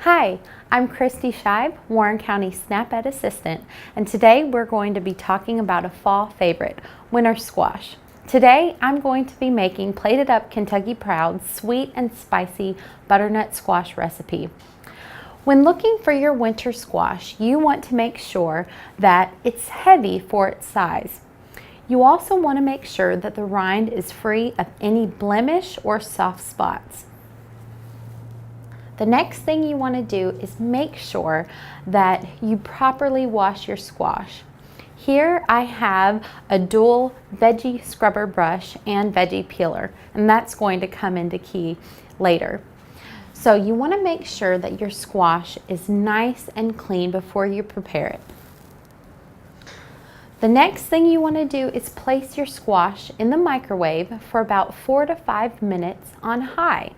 Hi, I'm Kristi Shive, Warren County SNAP Ed Assistant, and today we're going to be talking about a fall favorite, winter squash. Today I'm going to be making plated up Kentucky Proud sweet and spicy butternut squash recipe. When looking for your winter squash, you want to make sure that it's heavy for its size. You also want to make sure that the rind is free of any blemish or soft spots. The next thing you want to do is make sure that you properly wash your squash. Here I have a dual veggie scrubber brush and veggie peeler, and that's going to come into key later. So you want to make sure that your squash is nice and clean before you prepare it. The next thing you want to do is place your squash in the microwave for about 4 to 5 minutes on high.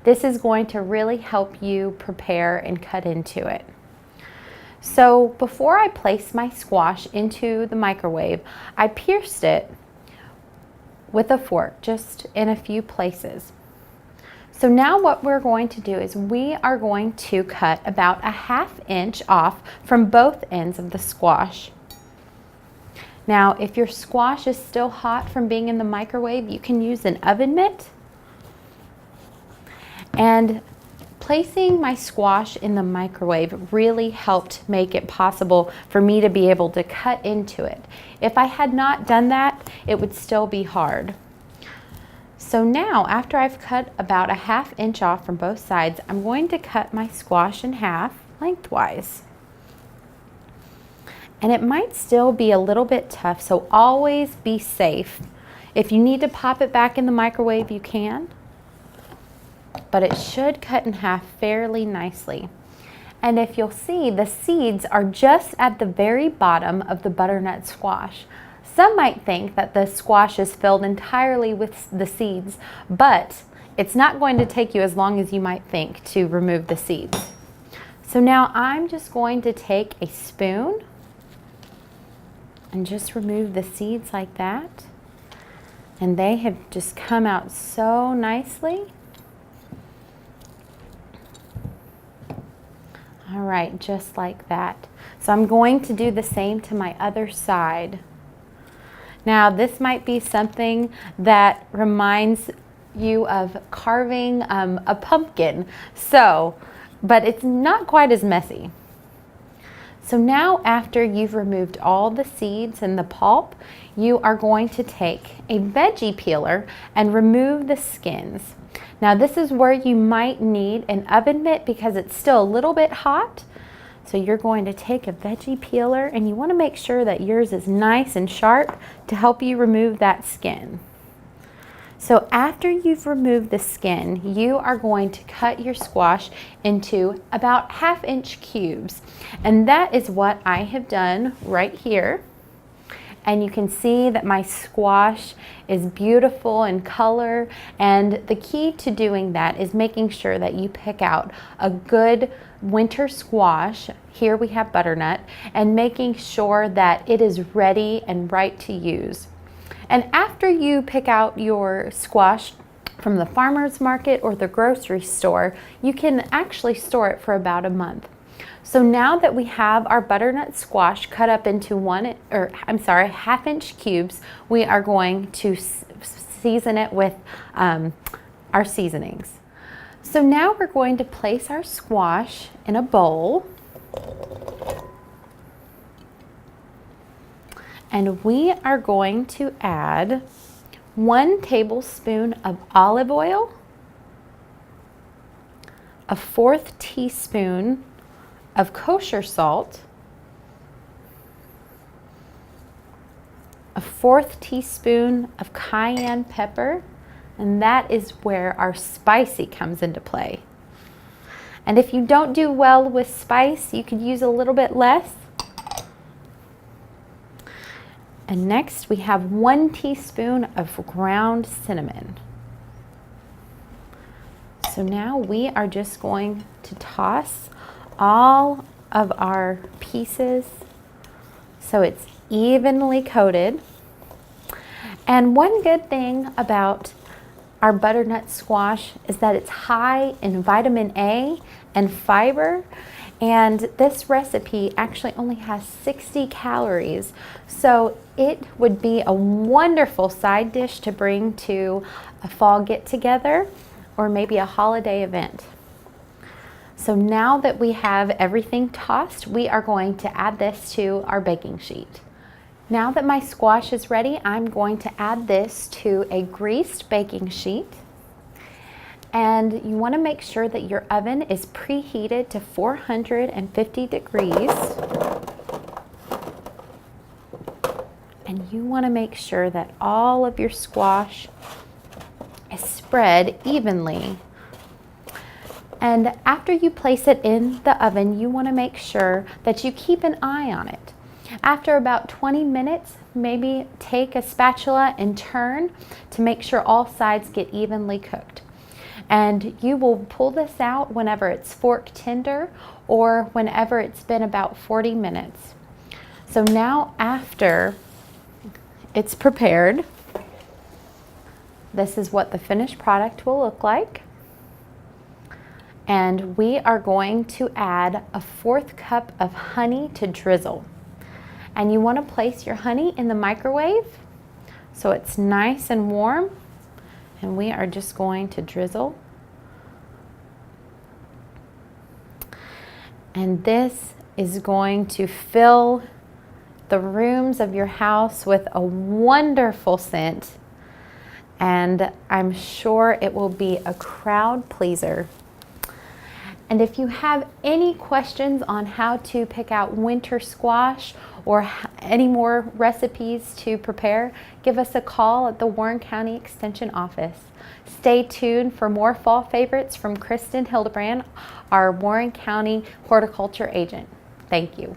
This is going to really help you prepare and cut into it. So before I place my squash into the microwave, I pierced it with a fork just in a few places. So now what we're going to do is we are going to cut about a 1/2 inch off from both ends of the squash. Now, if your squash is still hot from being in the microwave, you can use an oven mitt. And placing my squash in the microwave really helped make it possible for me to be able to cut into it. If I had not done that, it would still be hard. So now, after I've cut about a 1/2 inch off from both sides, I'm going to cut my squash in half lengthwise. And it might still be a little bit tough, so always be safe. If you need to pop it back in the microwave, you can, but it should cut in half fairly nicely. And if you'll see, the seeds are just at the very bottom of the butternut squash. Some might think that the squash is filled entirely with the seeds, but it's not going to take you as long as you might think to remove the seeds. So now I'm just going to take a spoon and just remove the seeds like that. And they have just come out so nicely. All right, just like that. So I'm going to do the same to my other side. Now this might be something that reminds you of carving a pumpkin, but it's not quite as messy. So now after you've removed all the seeds and the pulp, you are going to take a veggie peeler and remove the skins. Now this is where you might need an oven mitt because it's still a little bit hot. So you're going to take a veggie peeler and you want to make sure that yours is nice and sharp to help you remove that skin. So after you've removed the skin, you are going to cut your squash into about 1/2 inch cubes. And that is what I have done right here. And you can see that my squash is beautiful in color. And the key to doing that is making sure that you pick out a good winter squash. Here we have butternut, and making sure that it is ready and right to use. And after you pick out your squash from the farmer's market or the grocery store, you can actually store it for about a month. So now that we have our butternut squash cut up into 1/2 inch cubes, we are going to season it with our seasonings. So now we're going to place our squash in a bowl. And we are going to add 1 tablespoon of olive oil, a 1/4 teaspoon of kosher salt, a 1/4 teaspoon of cayenne pepper, and that is where our spicy comes into play. And if you don't do well with spice, you could use a little bit less. And next we have 1 teaspoon of ground cinnamon. So now we are just going to toss all of our pieces so it's evenly coated. And one good thing about our butternut squash is that it's high in vitamin A and fiber. And this recipe actually only has 60 calories. So it would be a wonderful side dish to bring to a fall get-together or maybe a holiday event. So now that we have everything tossed, we are going to add this to our baking sheet. Now that my squash is ready, I'm going to add this to a greased baking sheet. And you want to make sure that your oven is preheated to 450 degrees. And you want to make sure that all of your squash is spread evenly. And after you place it in the oven, you want to make sure that you keep an eye on it. After about 20 minutes, maybe take a spatula and turn to make sure all sides get evenly cooked. And you will pull this out whenever it's fork tender or whenever it's been about 40 minutes. So now after it's prepared, this is what the finished product will look like. And we are going to add a 1/4 cup of honey to drizzle. And you want to place your honey in the microwave so it's nice and warm. And we are just going to drizzle. And this is going to fill the rooms of your house with a wonderful scent. And I'm sure it will be a crowd pleaser. And if you have any questions on how to pick out winter squash or any more recipes to prepare, give us a call at the Warren County Extension Office. Stay tuned for more fall favorites from Kristen Hildebrand, our Warren County horticulture agent. Thank you.